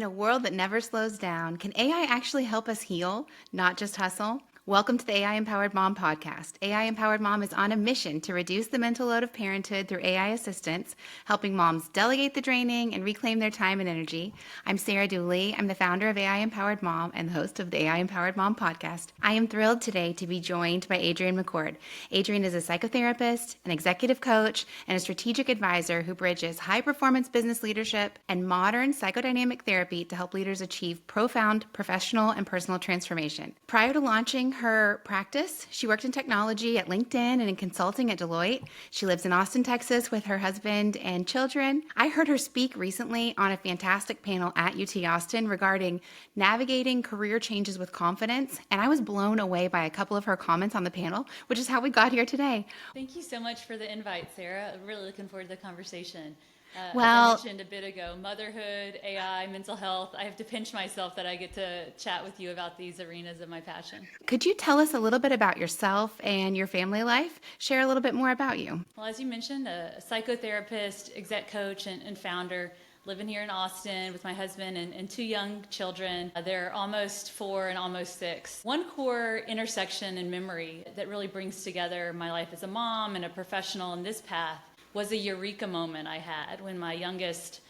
In a world that never slows down, can AI actually help us heal, not just hustle? Welcome to the AI Empowered Mom podcast. AI Empowered Mom is on a mission to reduce the mental load of parenthood through AI assistance, helping moms delegate the draining and reclaim their time and energy. I'm Sarah Dooley. I'm the founder of AI Empowered Mom and the host of the AI Empowered Mom podcast. I am thrilled today to be joined by Adriane McCord. Adriane is a psychotherapist, an executive coach, and a strategic advisor who bridges high-performance business leadership and modern psychodynamic therapy to help leaders achieve profound professional and personal transformation. Prior to launching her practice, she worked in technology at LinkedIn and in consulting at Deloitte. She lives in Austin, Texas with her husband and children. I heard her speak recently on a fantastic panel at UT Austin regarding navigating career changes with confidence, and I was blown away by a couple of her comments on the panel, which is how we got here today. Thank you so much for the invite, Sarah. I'm really looking forward to the conversation. As Well, I mentioned a bit ago, motherhood, AI, mental health, I have to pinch myself that I get to chat with you about these arenas of my passion. could you tell us a little bit about yourself and your family life? Share a little bit more about you. Well, as you mentioned, a psychotherapist, exec coach, and founder, living here in Austin with my husband and two young children. They're almost 4 and almost 6. One core intersection in memory that really brings together my life as a mom and a professional in this path was a eureka moment I had when my youngest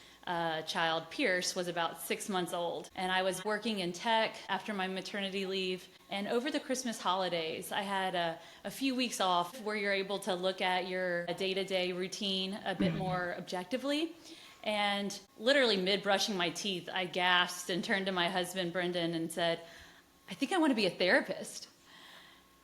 child, Pierce, was about 6 months old. And I was working in tech after my maternity leave. And over the Christmas holidays, I had a few weeks off where you're able to look at your day-to-day routine a bit more objectively. And literally mid-brushing my teeth, I gasped and turned to my husband, Brendan, and said, I think I want to be a therapist.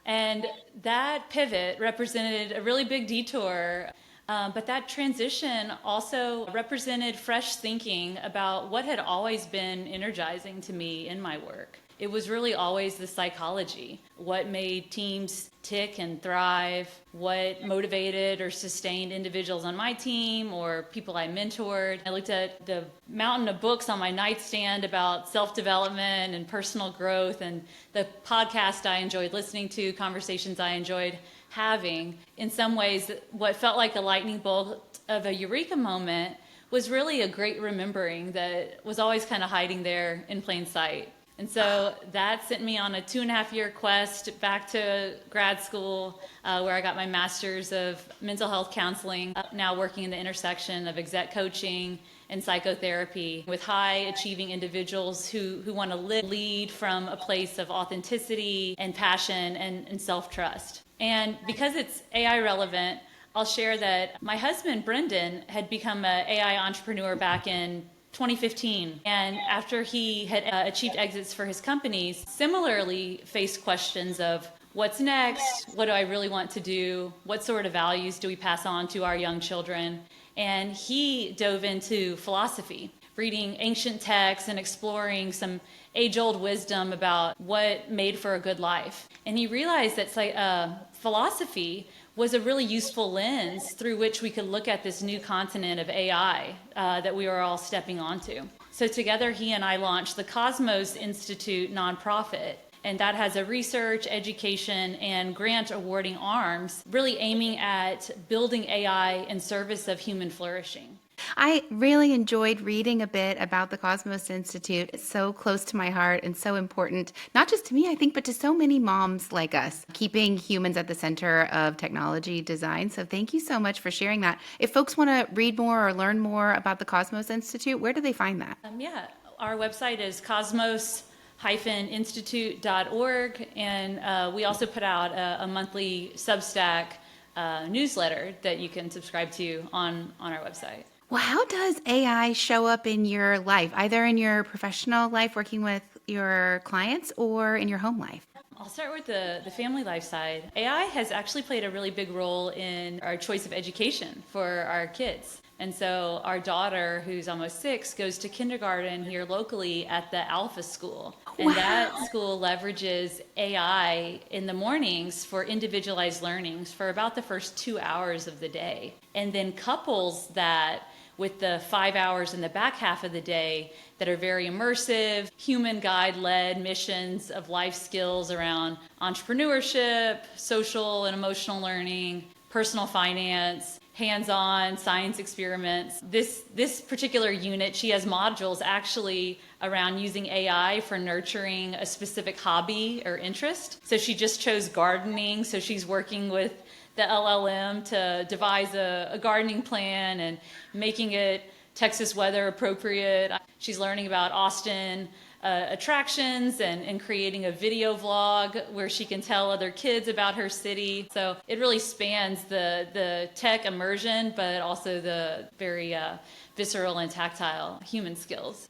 And that pivot represented a really big detour. But that transition also represented fresh thinking about what had always been energizing to me in my work. It was really always the psychology, what made teams tick and thrive, what motivated or sustained individuals on my team or people I mentored. I looked at the mountain of books on my nightstand about self-development and personal growth and the podcast I enjoyed listening to, conversations I enjoyed having. In some ways, what felt like a lightning bolt of a eureka moment was really a great remembering that was always kind of hiding there in plain sight. And so that sent me on a 2.5-year quest back to grad school where I got my master's of mental health counseling, now working in the intersection of exec coaching and psychotherapy with high achieving individuals who want to lead from a place of authenticity and passion and self-trust. And because it's AI relevant, I'll share that my husband, Brendan, had become an AI entrepreneur back in 2015. And after he had achieved exits for his companies, similarly faced questions of what's next? What do I really want to do? What sort of values do we pass on to our young children? And he dove into philosophy, reading ancient texts and exploring some age-old wisdom about what made for a good life. And he realized that philosophy was a really useful lens through which we could look at this new continent of AI that we were all stepping onto. So together, he and I launched the Cosmos Institute nonprofit, and that has a research, education, and grant awarding arms, really aiming at building AI in service of human flourishing. I really enjoyed reading a bit about the Cosmos Institute. It's so close to my heart and so important, not just to me, I think, but to so many moms like us, keeping humans at the center of technology design. So thank you so much for sharing that. If folks want to read more or learn more about the Cosmos Institute, where do they find that? Our website is cosmos-institute.org, and we also put out a monthly Substack newsletter that you can subscribe to on our website. Well, how does AI show up in your life, either in your professional life working with your clients or in your home life? I'll start with the family life side. AI has actually played a really big role in our choice of education for our kids. And so our daughter, who's almost 6, goes to kindergarten here locally at the Alpha School. And that school leverages AI in the mornings for individualized learnings for about the first 2 hours of the day. And then couples that with the 5 hours in the back half of the day that are very immersive, human guide-led missions of life skills around entrepreneurship, social and emotional learning, personal finance, hands-on science experiments. This particular unit, she has modules actually around using AI for nurturing a specific hobby or interest. So she just chose gardening, so she's working with the LLM to devise a gardening plan and making it Texas weather appropriate. She's learning about Austin attractions and creating a video vlog where she can tell other kids about her city. So it really spans the tech immersion, but also the very visceral and tactile human skills.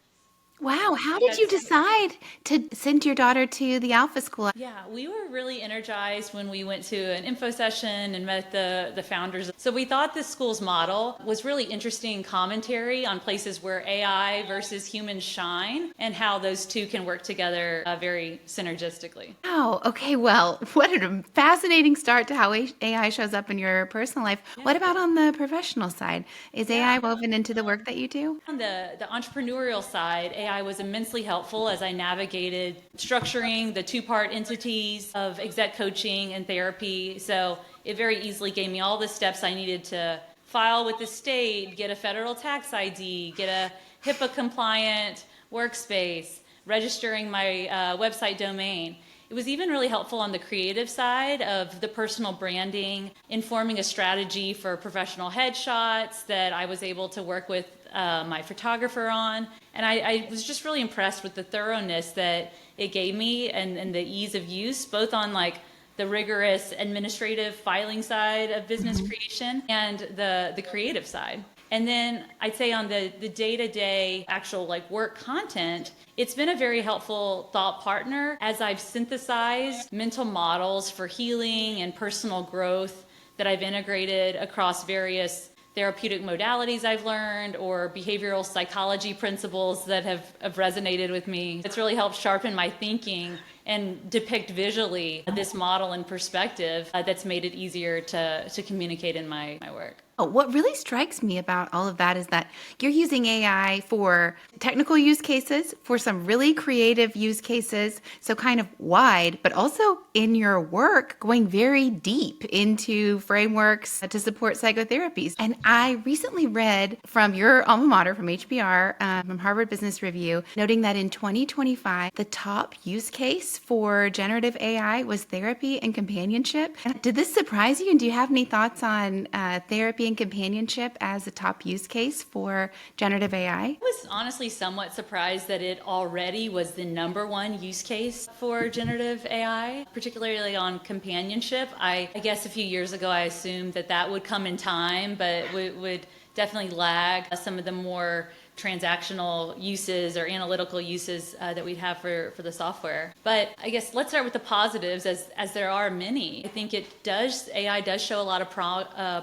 Wow, how did you decide to send your daughter to the Alpha School? Yeah, we were really energized when we went to an info session and met the founders. So we thought this school's model was really interesting commentary on places where AI versus humans shine and how those two can work together very synergistically. Wow, okay, well, what a fascinating start to how AI shows up in your personal life. What about on the professional side? Is AI woven into the work that you do? On the entrepreneurial side, AI was immensely helpful as I navigated structuring the two-part entities of exec coaching and therapy. So it very easily gave me all the steps I needed to file with the state, get a federal tax ID, get a HIPAA compliant workspace, registering my website domain. It was even really helpful on the creative side of the personal branding, informing a strategy for professional headshots that I was able to work with my photographer on. And I was just really impressed with the thoroughness that it gave me and the ease of use, both on like the rigorous administrative filing side of business creation and the creative side. And then I'd say on the day-to-day actual like work content, it's been a very helpful thought partner as I've synthesized mental models for healing and personal growth that I've integrated across various therapeutic modalities I've learned or behavioral psychology principles that have resonated with me. It's really helped sharpen my thinking and depict visually this model and perspective that's made it easier to communicate in my work. What really strikes me about all of that is that you're using AI for technical use cases, for some really creative use cases, so kind of wide, but also in your work going very deep into frameworks to support psychotherapies. And I recently read from your alma mater, from HBR, from Harvard Business Review, noting that in 2025, the top use case for generative AI was therapy and companionship. Did this surprise you? And do you have any thoughts on therapy and companionship as a top use case for generative AI? I was honestly somewhat surprised that it already was the number one use case for generative AI, particularly on companionship. I guess a few years ago I assumed that would come in time, but would definitely lag some of the more transactional uses or analytical uses that we'd have for the software. But I guess let's start with the positives, as there are many. I think AI does show a lot of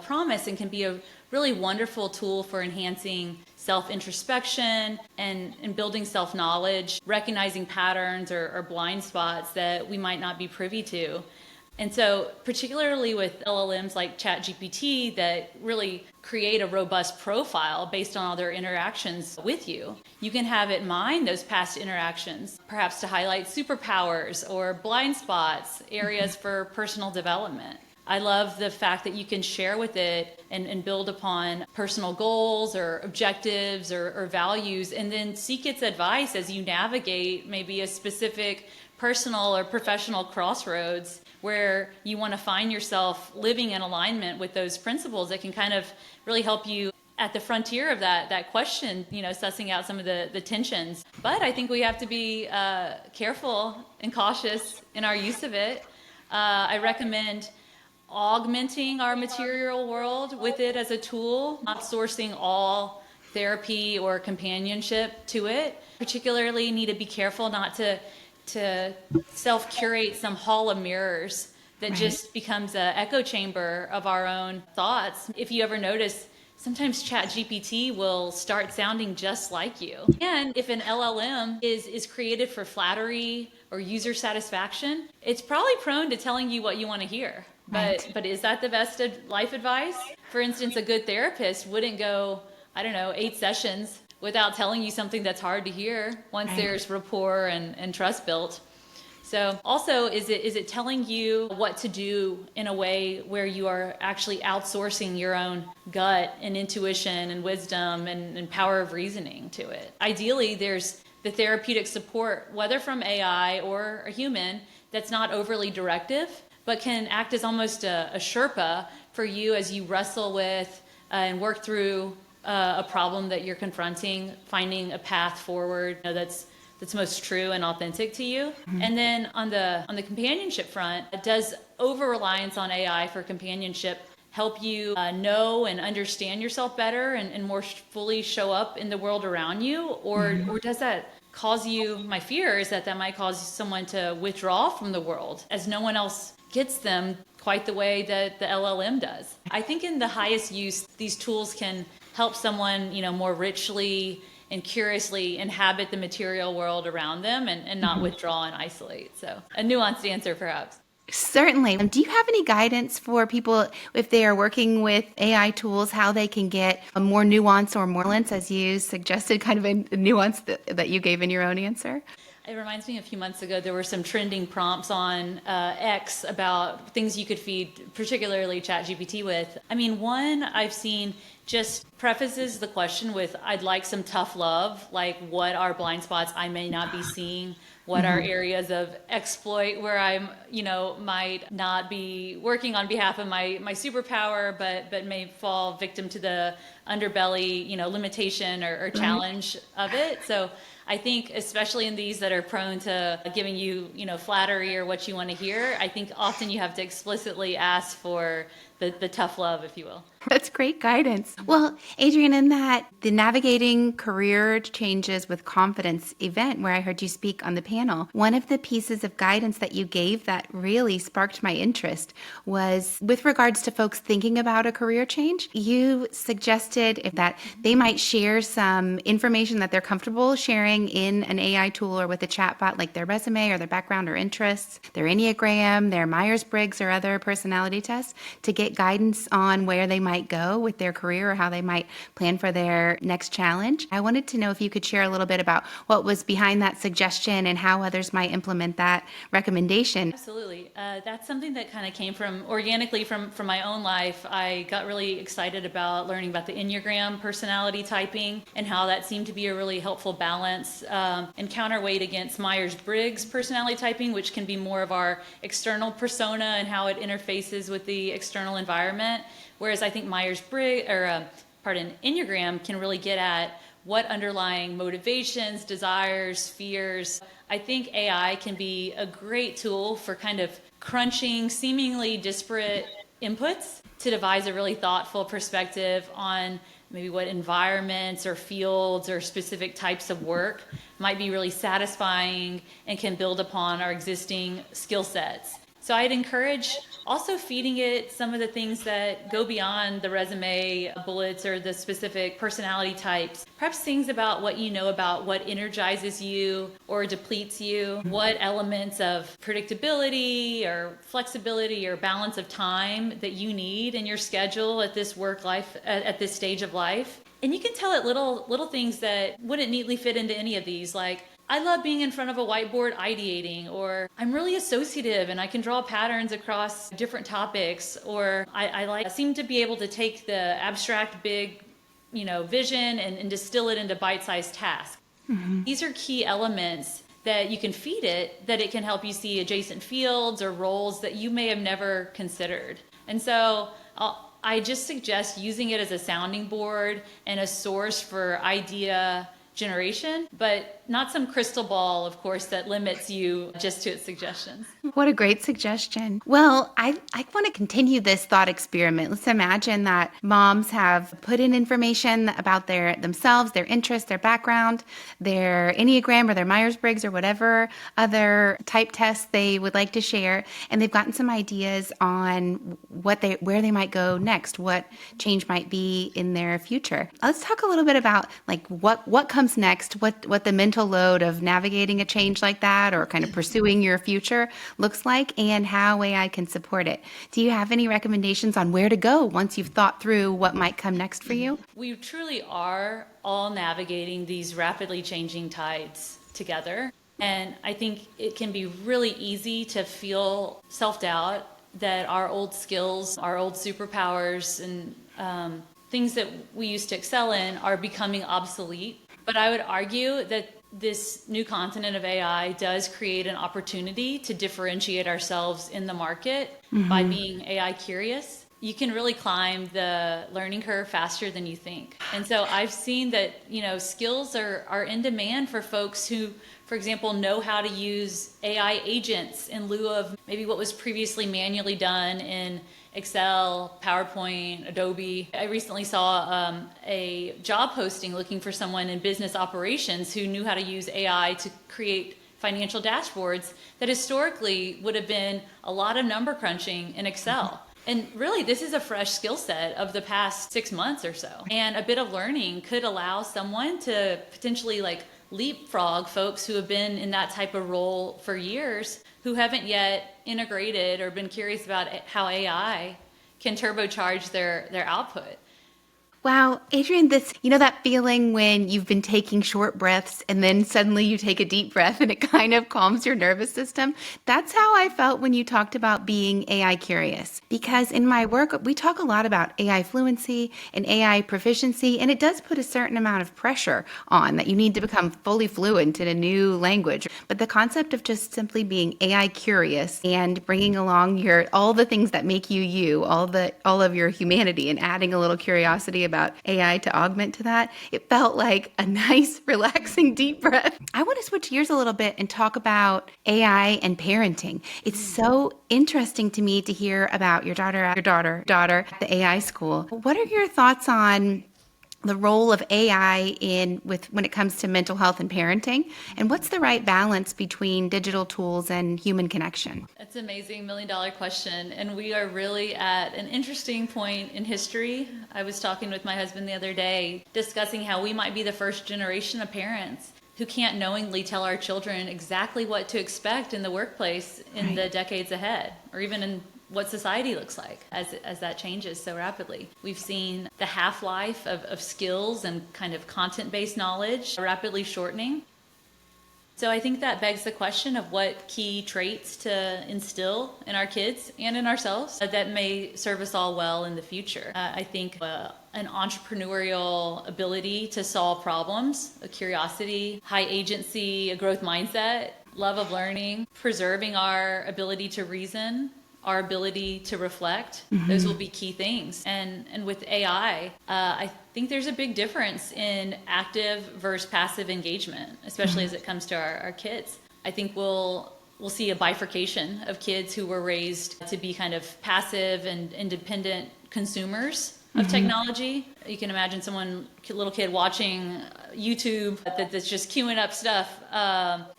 promise and can be a really wonderful tool for enhancing self-introspection and building self-knowledge, recognizing patterns or blind spots that we might not be privy to. And so particularly with LLMs like ChatGPT that really create a robust profile based on all their interactions with you, you can have it mine those past interactions, perhaps to highlight superpowers or blind spots, areas for personal development. I love the fact that you can share with it and build upon personal goals or objectives or values, and then seek its advice as you navigate maybe a specific personal or professional crossroads where you want to find yourself living in alignment with those principles that can kind of really help you at the frontier of that question, sussing out some of the tensions. But I think we have to be careful and cautious in our use of it. I recommend augmenting our material world with it as a tool, not sourcing all therapy or companionship to it. Particularly need to be careful not to self-curate some hall of mirrors that just becomes an echo chamber of our own thoughts. If you ever notice, sometimes ChatGPT will start sounding just like you. And if an LLM is created for flattery or user satisfaction, it's probably prone to telling you what you want to hear. But is that the best life advice? For instance, a good therapist wouldn't go, 8 sessions without telling you something that's hard to hear once there's rapport and trust built. So also, is it telling you what to do in a way where you are actually outsourcing your own gut and intuition and wisdom and power of reasoning to it? Ideally, there's the therapeutic support, whether from AI or a human, that's not overly directive, but can act as almost a Sherpa for you as you wrestle with and work through a problem that you're confronting, finding a path forward that's most true and authentic to you. Mm-hmm. And then on the companionship front, does over-reliance on AI for companionship help you know and understand yourself better and more fully show up in the world around you? Or does that cause you, my fear is that might cause someone to withdraw from the world as no one else gets them quite the way that the LLM does. I think in the highest use, these tools can help someone, more richly and curiously inhabit the material world around them and not withdraw and isolate. So a nuanced answer, perhaps. Certainly. Do you have any guidance for people if they are working with AI tools, how they can get a more nuance or more balance, as you suggested, kind of a nuance that you gave in your own answer? It reminds me a few months ago, there were some trending prompts on X about things you could feed, particularly ChatGPT with. I mean, one I've seen just prefaces the question with, I'd like some tough love, like what are blind spots I may not be seeing? What are areas of exploit where I'm, might not be working on behalf of my superpower, but may fall victim to the underbelly, limitation or challenge of it. So I think especially in these that are prone to giving you, flattery or what you want to hear, I think often you have to explicitly ask for the tough love, if you will. That's great guidance. Well, Adriane, in the Navigating Career Changes with Confidence event where I heard you speak on the panel, one of the pieces of guidance that you gave that really sparked my interest was with regards to folks thinking about a career change. You suggested that they might share some information that they're comfortable sharing in an AI tool or with a chatbot, like their resume or their background or interests, their Enneagram, their Myers-Briggs or other personality tests, to get guidance on where they might go with their career or how they might plan for their next challenge. I wanted to know if you could share a little bit about what was behind that suggestion and how others might implement that recommendation. Absolutely. That's something that kind of came organically from my own life. I got really excited about learning about the Enneagram personality typing and how that seemed to be a really helpful balance and counterweight against Myers-Briggs personality typing, which can be more of our external persona and how it interfaces with the external environment. Whereas I think Enneagram can really get at what underlying motivations, desires, fears. I think AI can be a great tool for kind of crunching seemingly disparate inputs to devise a really thoughtful perspective on maybe what environments or fields or specific types of work might be really satisfying and can build upon our existing skill sets. So I'd encourage also feeding it some of the things that go beyond the resume bullets or the specific personality types. Perhaps things about what you know about what energizes you or depletes you, what elements of predictability or flexibility or balance of time that you need in your schedule at this work life, at this stage of life. And you can tell it little things that wouldn't neatly fit into any of these, like, I love being in front of a whiteboard ideating, or I'm really associative and I can draw patterns across different topics, or I seem to be able to take the abstract big, vision and distill it into bite-sized tasks. Mm-hmm. These are key elements that you can feed it, that it can help you see adjacent fields or roles that you may have never considered. And so I just suggest using it as a sounding board and a source for idea generation, but not some crystal ball, of course, that limits you just to its suggestions. What a great suggestion. Well, I want to continue this thought experiment. Let's imagine that moms have put in information about themselves, their interests, their background, their Enneagram or their Myers-Briggs or whatever other type tests they would like to share, and they've gotten some ideas on where they might go next, what change might be in their future. Let's talk a little bit about like what comes next, what the mental load of navigating a change like that or kind of pursuing your future looks like, and how AI can support it. Do you have any recommendations on where to go once you've thought through what might come next for you? We truly are all navigating these rapidly changing tides together. And I think it can be really easy to feel self-doubt that our old skills, our old superpowers, and things that we used to excel in are becoming obsolete. But I would argue that this new continent of AI does create an opportunity to differentiate ourselves in the market by being AI curious. You can really climb the learning curve faster than you think. And so I've seen that, skills are in demand for folks who, for example, know how to use AI agents in lieu of maybe what was previously manually done in Excel, PowerPoint, Adobe. I recently saw a job posting looking for someone in business operations who knew how to use AI to create financial dashboards that historically would have been a lot of number crunching in Excel. And really, this is a fresh skill set of the past 6 months or so. And a bit of learning could allow someone to potentially leapfrog folks who have been in that type of role for years, who haven't yet integrated or been curious about how AI can turbocharge their output. Wow, Adriane, that feeling when you've been taking short breaths and then suddenly you take a deep breath and it kind of calms your nervous system. That's how I felt when you talked about being AI curious. Because in my work, we talk a lot about AI fluency and AI proficiency, and it does put a certain amount of pressure on that you need to become fully fluent in a new language. But the concept of just simply being AI curious and bringing along all the things that make you, all of your humanity, and adding a little curiosity about AI to augment to that, it felt like a nice, relaxing, deep breath. I want to switch gears a little bit and talk about AI and parenting. It's so interesting to me to hear about your daughter at the AI school. What are your thoughts on the role of AI when it comes to mental health and parenting, and what's the right balance between digital tools and human connection? That's an amazing $1 million question, and we are really at an interesting point in history. I was talking with my husband the other day, discussing how we might be the first generation of parents who can't knowingly tell our children exactly what to expect in the workplace in the decades ahead, or even in what society looks like as that changes so rapidly. We've seen the half-life of skills and kind of content-based knowledge rapidly shortening. So I think that begs the question of what key traits to instill in our kids and in ourselves that may serve us all well in the future. I think an entrepreneurial ability to solve problems, a curiosity, high agency, a growth mindset, love of learning, preserving our ability to reason, our ability to reflect, those will be key things. And with AI, I think there's a big difference in active versus passive engagement, especially as it comes to our kids. I think we'll see a bifurcation of kids who were raised to be kind of passive and independent consumers of technology. You can imagine little kid watching YouTube that's just queuing up stuff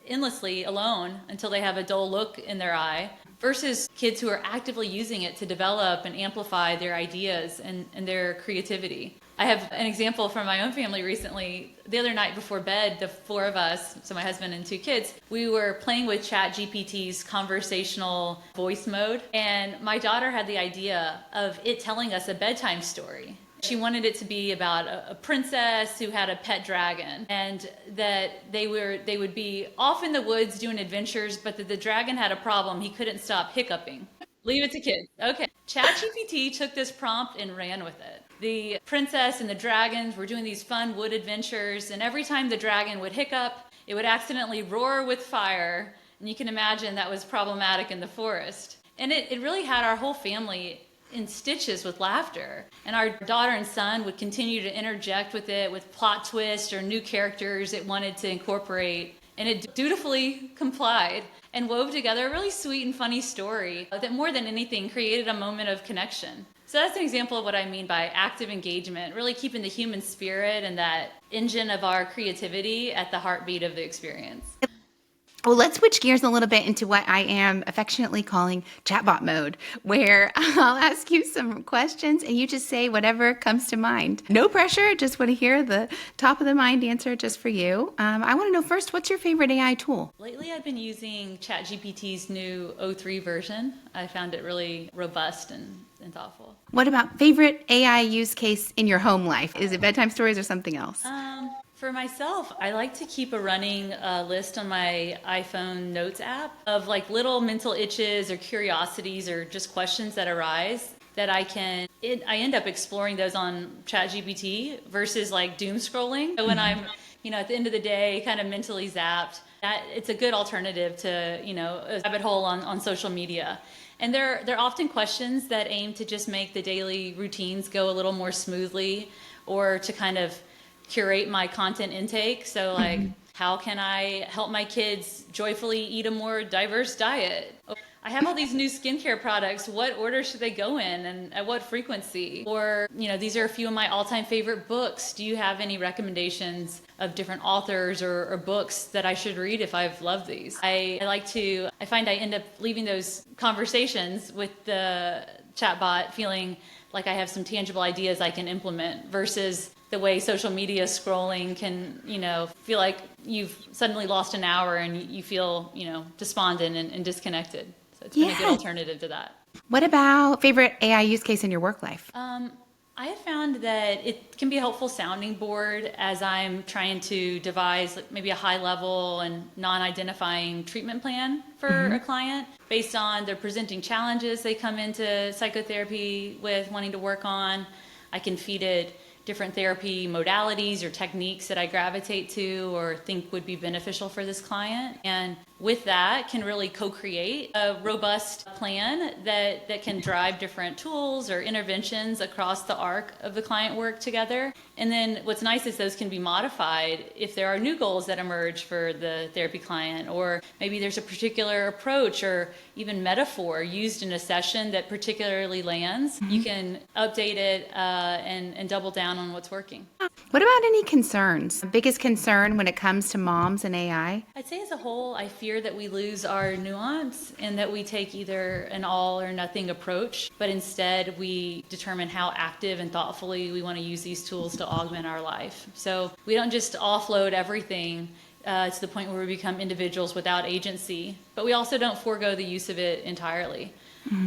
endlessly alone until they have a dull look in their eye, versus kids who are actively using it to develop and amplify their ideas and their creativity. I have an example from my own family recently. The other night before bed, the four of us, so my husband and two kids, we were playing with ChatGPT's conversational voice mode, and my daughter had the idea of it telling us a bedtime story. She wanted it to be about a princess who had a pet dragon, and that they would be off in the woods doing adventures, but that the dragon had a problem. He couldn't stop hiccuping. Leave it to kids. Okay. ChatGPT took this prompt and ran with it. The princess and the dragons were doing these fun wood adventures, and every time the dragon would hiccup, it would accidentally roar with fire, and you can imagine that was problematic in the forest. And it really had our whole family in stitches with laughter. And our daughter and son would continue to interject with it with plot twists or new characters it wanted to incorporate. And it dutifully complied and wove together a really sweet and funny story that more than anything created a moment of connection. So that's an example of what I mean by active engagement, really keeping the human spirit and that engine of our creativity at the heartbeat of the experience. Well, let's switch gears a little bit into what I am affectionately calling chatbot mode, where I'll ask you some questions and you just say whatever comes to mind. No pressure, just want to hear the top of the mind answer just for you. I want to know first, what's your favorite AI tool? Lately, I've been using ChatGPT's new O3 version. I found it really robust and thoughtful. What about favorite AI use case in your home life? Is it bedtime stories or something else? For myself, I like to keep a running list on my iPhone Notes app of like little mental itches or curiosities or just questions that arise that I end up exploring those on ChatGPT versus like doom scrolling. So when I'm, at the end of the day, kind of mentally zapped, that it's a good alternative to, a rabbit hole on social media. And they're often questions that aim to just make the daily routines go a little more smoothly, or to kind of curate my content intake. So like, how can I help my kids joyfully eat a more diverse diet? I have all these new skincare products. What order should they go in and at what frequency? Or, these are a few of my all-time favorite books. Do you have any recommendations of different authors or books that I should read if I've loved these? I find I end up leaving those conversations with the chatbot feeling like I have some tangible ideas I can implement, versus the way social media scrolling can, feel like you've suddenly lost an hour and you feel, despondent and disconnected. So it's been a good alternative to that. What about favorite AI use case in your work life? I have found that it can be a helpful sounding board as I'm trying to devise maybe a high level and non-identifying treatment plan for a client based on their presenting challenges they come into psychotherapy with wanting to work on. I can feed it different therapy modalities or techniques that I gravitate to or think would be beneficial for this client. And with that, can really co-create a robust plan that can drive different tools or interventions across the arc of the client work together. And then what's nice is those can be modified if there are new goals that emerge for the therapy client, or maybe there's a particular approach or even metaphor used in a session that particularly lands. You can update it and double down on what's working. What about any concerns? Biggest concern when it comes to moms and AI? I'd say as a whole, I fear that we lose our nuance and that we take either an all or nothing approach, but instead we determine how active and thoughtfully we want to use these tools to augment our life. So we don't just offload everything to the point where we become individuals without agency, but we also don't forego the use of it entirely.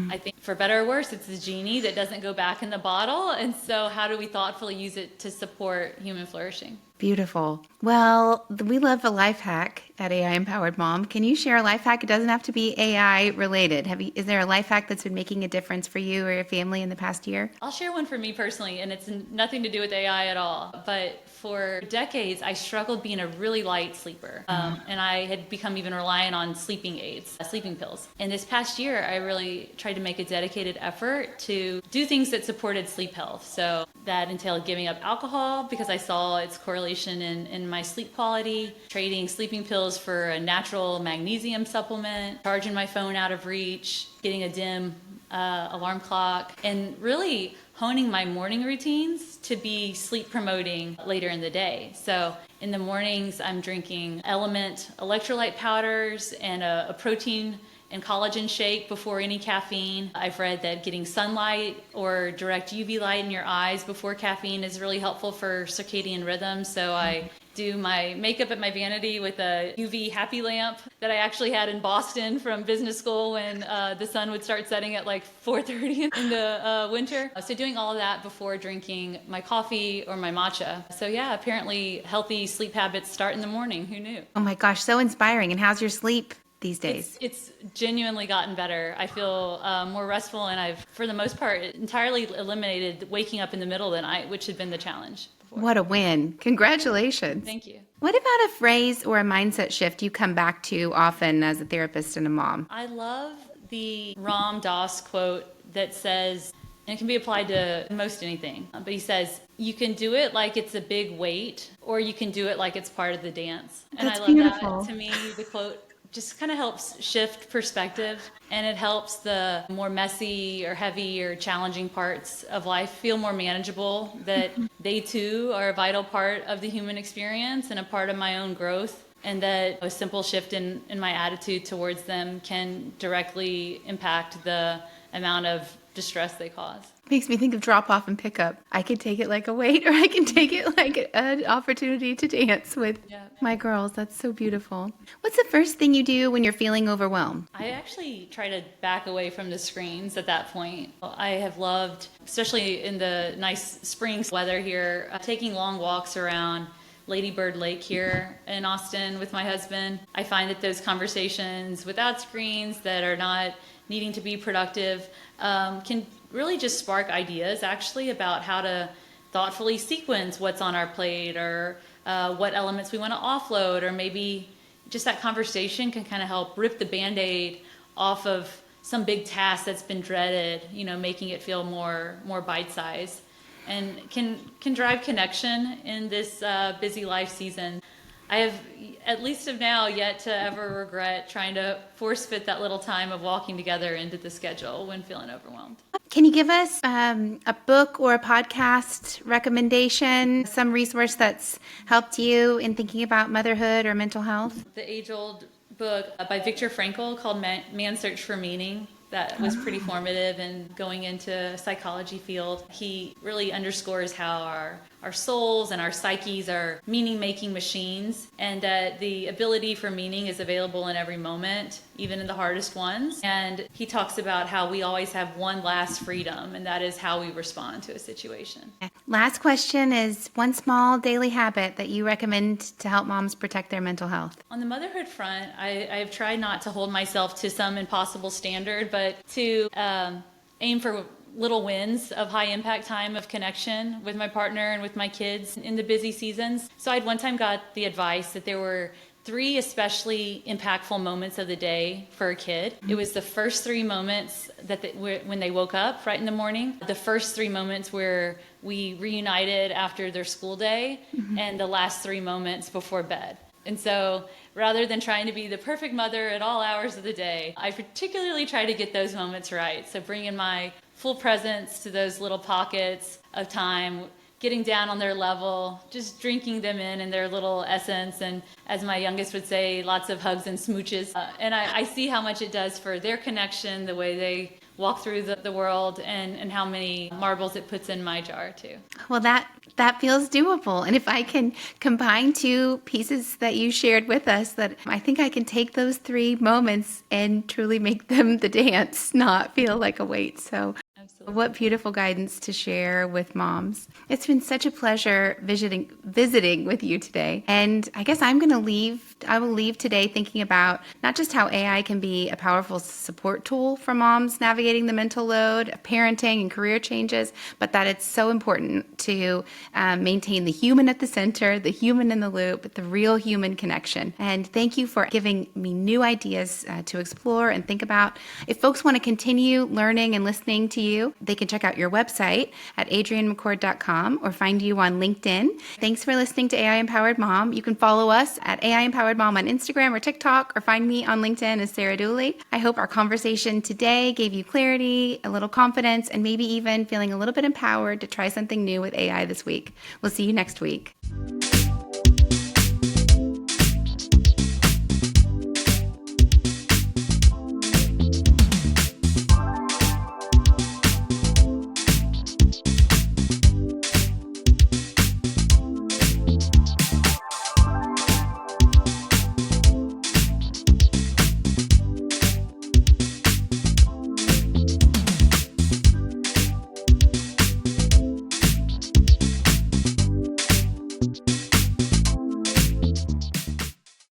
I think for better or worse, it's the genie that doesn't go back in the bottle. And so how do we thoughtfully use it to support human flourishing? Beautiful. Well, we love a life hack at AI Empowered Mom. Can you share a life hack? It doesn't have to be AI related. Is there a life hack that's been making a difference for you or your family in the past year? I'll share one for me personally, and it's nothing to do with AI at all. But for decades, I struggled being a really light sleeper. And I had become even reliant on sleeping aids, sleeping pills. And this past year, I really tried to make a dedicated effort to do things that supported sleep health. So that entailed giving up alcohol because I saw its correlation in my sleep quality, trading sleeping pills for a natural magnesium supplement, charging my phone out of reach, getting a dim alarm clock, and really honing my morning routines to be sleep promoting later in the day. So in the mornings, I'm drinking Element electrolyte powders and a protein and collagen shake before any caffeine. I've read that getting sunlight or direct UV light in your eyes before caffeine is really helpful for circadian rhythm. So I do my makeup at my vanity with a UV happy lamp that I actually had in Boston from business school when the sun would start setting at like 4:30 in the winter. So doing all of that before drinking my coffee or my matcha. So yeah, apparently healthy sleep habits start in the morning. Who knew? Oh my gosh, so inspiring. And how's your sleep these days? It's genuinely gotten better. I feel more restful, and I've, for the most part, entirely eliminated waking up in the middle of the night, which had been the challenge before. What a win. Congratulations. Thank you. What about a phrase or a mindset shift you come back to often as a therapist and a mom? I love the Ram Dass quote that says, and it can be applied to most anything, but he says, you can do it like it's a big weight, or you can do it like it's part of the dance. And That's I love beautiful. that. To me, the quote just kind of helps shift perspective, and it helps the more messy or heavy or challenging parts of life feel more manageable, that they too are a vital part of the human experience and a part of my own growth, and that a simple shift in my attitude towards them can directly impact the amount of distress they cause. Makes me think of drop off and pick up. I could take it like a weight, or I can take it like an opportunity to dance with my girls. That's so beautiful. What's the first thing you do when you're feeling overwhelmed? I actually try to back away from the screens at that point. I have loved, especially in the nice spring weather here, taking long walks around Lady Bird Lake here in Austin with my husband. I find that those conversations without screens that are not needing to be productive can really just spark ideas actually about how to thoughtfully sequence what's on our plate, or what elements we want to offload, or maybe just that conversation can kind of help rip the Band-Aid off of some big task that's been dreaded, making it feel more bite-sized, and can drive connection in this busy life season. I have, at least of now, yet to ever regret trying to force fit that little time of walking together into the schedule when feeling overwhelmed. Can you give us a book or a podcast recommendation, some resource that's helped you in thinking about motherhood or mental health? The age-old book by Viktor Frankl called Man's Search for Meaning. That was pretty formative in going into a psychology field. He really underscores how our souls and our psyches are meaning-making machines, and that the ability for meaning is available in every moment, even in the hardest ones. And he talks about how we always have one last freedom, and that is how we respond to a situation. Last question is one small daily habit that you recommend to help moms protect their mental health. On the motherhood front, I have tried not to hold myself to some impossible standard, but to aim for little wins of high impact time of connection with my partner and with my kids in the busy seasons. So I'd one time got the advice that there were 3 especially impactful moments of the day for a kid. It was the first 3 moments when they woke up right in the morning, the first 3 moments where we reunited after their school day, and the last 3 moments before bed. And so rather than trying to be the perfect mother at all hours of the day, I particularly try to get those moments right. So bringing my full presence to those little pockets of time, getting down on their level, just drinking them in their little essence, and as my youngest would say, lots of hugs and smooches. And I see how much it does for their connection, the way they walk through the world, and how many marbles it puts in my jar too. Well, that feels doable. And if I can combine 2 pieces that you shared with us, that I think I can take those 3 moments and truly make them the dance, not feel like a weight. So Absolutely. what beautiful guidance to share with moms. It's been such a pleasure visiting with you today. And I guess I will leave today thinking about not just how AI can be a powerful support tool for moms navigating the mental load of parenting and career changes, but that it's so important to maintain the human at the center, the human in the loop, the real human connection. And thank you for giving me new ideas to explore and think about. If folks want to continue learning and listening to you, they can check out your website at adrianemccord.com or find you on LinkedIn. Thanks for listening to AI Empowered Mom. You can follow us at AI Empowered Mom on Instagram or TikTok, or find me on LinkedIn as Sarah Dooley. I hope our conversation today gave you clarity, a little confidence, and maybe even feeling a little bit empowered to try something new with AI this week. We'll see you next week.